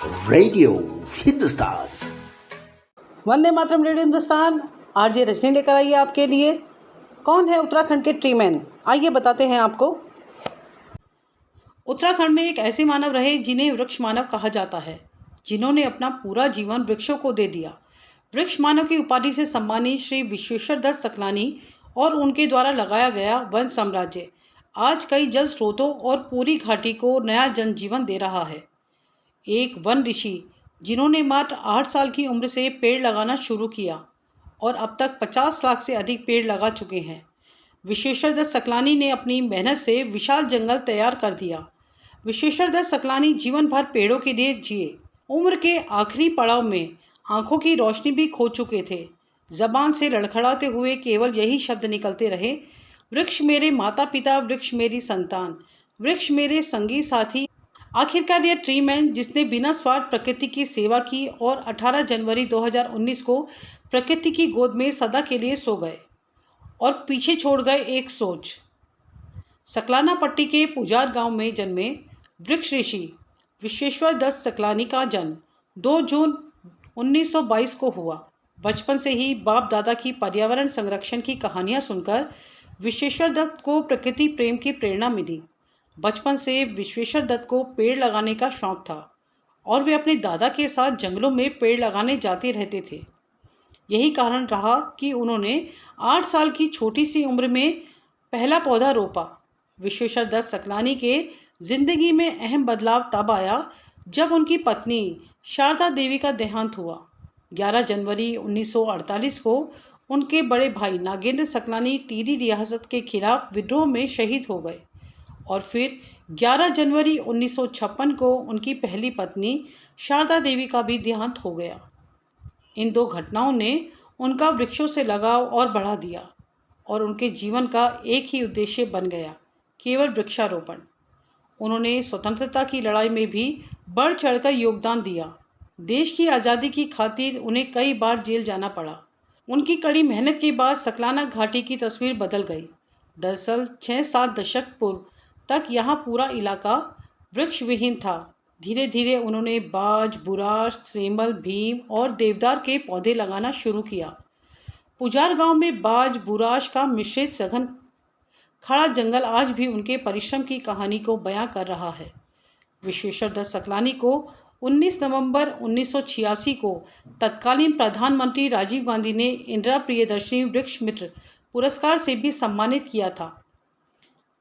Radio Hindustan. Vande Mataram. Radio Hindustan. RJ Rajni लेकर आई है आपके लिए। कौन है उत्तराखंड के ट्री मैन, आइए बताते हैं आपको। उत्तराखंड में एक ऐसे मानव रहे जिन्हें वृक्ष मानव कहा जाता है, जिन्होंने अपना पूरा जीवन वृक्षों को दे दिया। वृक्ष मानव की उपाधि से सम्मानित श्री विश्वेश्वर दत्त सकलानी और उनके द्वारा लगाया गया वन साम्राज्य आज कई जल स्रोतों और पूरी घाटी को नया जनजीवन दे रहा है। एक वन ऋषि जिन्होंने मात्र 8 साल की उम्र से पेड़ लगाना शुरू किया और अब तक 50 लाख से अधिक पेड़ लगा चुके हैं। विश्वेश्वर दत्त सकलानी ने अपनी मेहनत से विशाल जंगल तैयार कर दिया। विश्वेश्वर दत्त सकलानी जीवन भर पेड़ों के लिए जिए। उम्र के आखिरी पड़ाव में आंखों की रोशनी भी खो चुके थे। जबान से लड़खड़ाते हुए केवल यही शब्द निकलते रहे, वृक्ष मेरे माता पिता, वृक्ष मेरी संतान, वृक्ष मेरे संगी साथी। आखिरकार यह ट्री मैन, जिसने बिना स्वार्थ प्रकृति की सेवा की और 18 जनवरी 2019 को प्रकृति की गोद में सदा के लिए सो गए और पीछे छोड़ गए एक सोच। सकलाना पट्टी के पुजार गांव में जन्मे वृक्ष ऋषि विश्वेश्वर दत्त सकलानी का जन्म 2 जून 1922 को हुआ। बचपन से ही बाप दादा की पर्यावरण संरक्षण की कहानियां सुनकर विश्वेश्वर दत्त को प्रकृति प्रेम की प्रेरणा मिली। बचपन से विश्वेश्वर दत्त को पेड़ लगाने का शौक था और वे अपने दादा के साथ जंगलों में पेड़ लगाने जाते रहते थे। यही कारण रहा कि उन्होंने 8 साल की छोटी सी उम्र में पहला पौधा रोपा। विश्वेश्वर दत्त सकलानी के जिंदगी में अहम बदलाव तब आया जब उनकी पत्नी शारदा देवी का देहांत हुआ। 11 जनवरी 1948 को उनके बड़े भाई नागेंद्र सकलानी टिहरी रियासत के खिलाफ विद्रोह में शहीद हो गए और फिर 11 जनवरी 1956 को उनकी पहली पत्नी शारदा देवी का भी देहांत हो गया। इन 2 घटनाओं ने उनका वृक्षों से लगाव और बढ़ा दिया और उनके जीवन का एक ही उद्देश्य बन गया, केवल वृक्षारोपण। उन्होंने स्वतंत्रता की लड़ाई में भी बढ़ चढ़कर योगदान दिया। देश की आज़ादी की खातिर उन्हें कई बार जेल जाना पड़ा। उनकी कड़ी मेहनत के बाद सकलाना घाटी की तस्वीर बदल गई। दरअसल 6-7 दशक पूर्व तक यहाँ पूरा इलाका वृक्ष विहीन था। धीरे धीरे उन्होंने बाज, बुराश, सेमल, भीम और देवदार के पौधे लगाना शुरू किया। पुजार गांव में बाज, बुराश का मिश्रित सघन खड़ा जंगल आज भी उनके परिश्रम की कहानी को बयां कर रहा है। विश्वेश्वर दत्त सकलानी को 19 नवंबर 1986 को तत्कालीन प्रधानमंत्री राजीव गांधी ने इंदिरा प्रियदर्शनी वृक्ष मित्र पुरस्कार से भी सम्मानित किया था।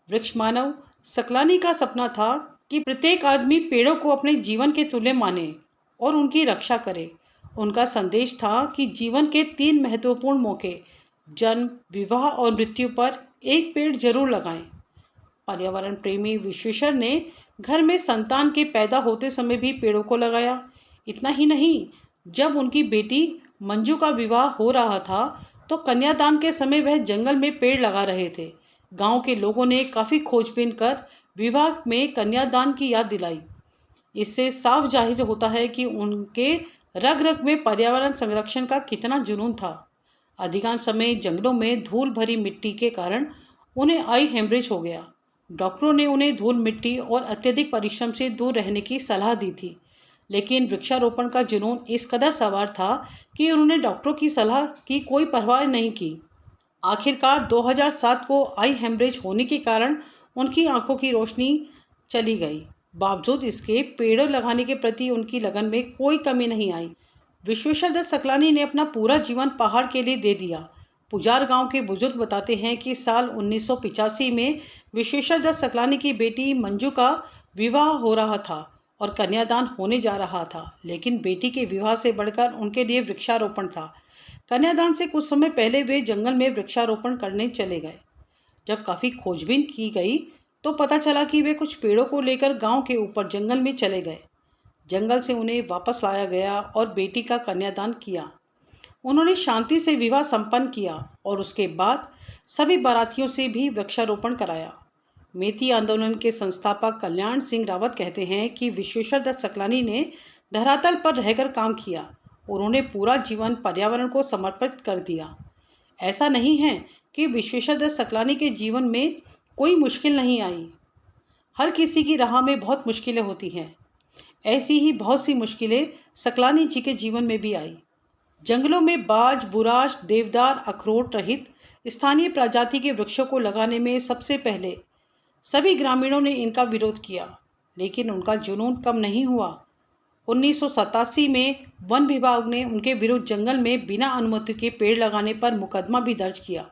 वृक्ष मानव सकलानी का सपना था कि प्रत्येक आदमी पेड़ों को अपने जीवन के तुल्य माने और उनकी रक्षा करे। उनका संदेश था कि जीवन के 3 महत्वपूर्ण मौके, जन्म, विवाह और मृत्यु पर एक पेड़ जरूर लगाएं। पर्यावरण प्रेमी विश्वेश्वर ने घर में संतान के पैदा होते समय भी पेड़ों को लगाया। इतना ही नहीं, जब उनकी बेटी मंजू का विवाह हो रहा था तो कन्यादान के समय वह जंगल में पेड़ लगा रहे थे। गांव के लोगों ने काफ़ी खोजबीन कर विवाह में कन्यादान की याद दिलाई। इससे साफ जाहिर होता है कि उनके रग रग में पर्यावरण संरक्षण का कितना जुनून था। अधिकांश समय जंगलों में धूल भरी मिट्टी के कारण उन्हें आई हेमरेज हो गया। डॉक्टरों ने उन्हें धूल मिट्टी और अत्यधिक परिश्रम से दूर रहने की सलाह दी थी, लेकिन वृक्षारोपण का जुनून इस कदर सवार था कि उन्होंने डॉक्टरों की सलाह की कोई परवाह नहीं की। आखिरकार 2007 को आई हेमरेज होने के कारण उनकी आंखों की रोशनी चली गई। बावजूद इसके पेड़ लगाने के प्रति उनकी लगन में कोई कमी नहीं आई। विश्वेश्वर दत्त सकलानी ने अपना पूरा जीवन पहाड़ के लिए दे दिया। पुजार गांव के बुजुर्ग बताते हैं कि साल 1985 में विश्वेश्वर दत्त सकलानी की बेटी मंजू का विवाह हो रहा था और कन्यादान होने जा रहा था, लेकिन बेटी के विवाह से बढ़कर उनके लिए वृक्षारोपण था। कन्यादान से कुछ समय पहले वे जंगल में वृक्षारोपण करने चले गए। जब काफ़ी खोजबीन की गई तो पता चला कि वे कुछ पेड़ों को लेकर गांव के ऊपर जंगल में चले गए। जंगल से उन्हें वापस लाया गया और बेटी का कन्यादान किया। उन्होंने शांति से विवाह संपन्न किया और उसके बाद सभी बारातियों से भी वृक्षारोपण कराया। मेती आंदोलन के संस्थापक कल्याण सिंह रावत कहते हैं कि विश्वेश्वर दत्त सकलानी ने धरातल पर रहकर काम किया। उन्होंने पूरा जीवन पर्यावरण को समर्पित कर दिया। ऐसा नहीं है कि विश्वेश्वर दत्त सकलानी के जीवन में कोई मुश्किल नहीं आई। हर किसी की राह में बहुत मुश्किलें होती हैं। ऐसी ही बहुत सी मुश्किलें सकलानी जी के जीवन में भी आई। जंगलों में बाज, बुराश, देवदार, अखरोट रहित स्थानीय प्रजाति के वृक्षों को लगाने में सबसे पहले सभी ग्रामीणों ने इनका विरोध किया, लेकिन उनका जुनून कम नहीं हुआ। 1987 में वन विभाग ने उनके विरुद्ध जंगल में बिना अनुमति के पेड़ लगाने पर मुकदमा भी दर्ज किया,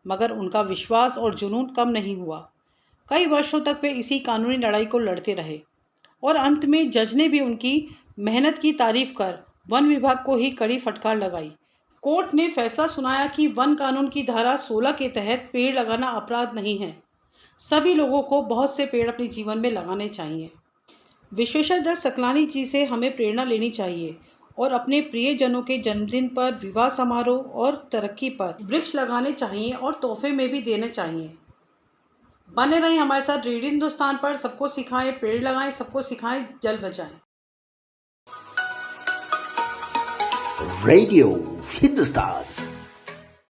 मगर उनका विश्वास और जुनून कम नहीं हुआ। कई वर्षों तक वे इसी कानूनी लड़ाई को लड़ते रहे और अंत में जज ने भी उनकी मेहनत की तारीफ कर वन विभाग को ही कड़ी फटकार लगाई। कोर्ट ने फैसला सुनाया कि वन कानून की धारा 16 के तहत पेड़ लगाना अपराध नहीं है। सभी लोगों को बहुत से पेड़ अपने जीवन में लगाने चाहिए। विश्वेश्वर दत्त सकलानी जी से हमें प्रेरणा लेनी चाहिए और अपने प्रियजनों के जन्मदिन पर, विवाह समारोह और तरक्की पर वृक्ष लगाने चाहिए और तोहफे में भी देने चाहिए। बने रहें हमारे साथ रेडियो हिंदुस्तान पर। सबको सिखाएं पेड़ लगाएं, सबको सिखाएं जल बचाएं। Radio Hindustan.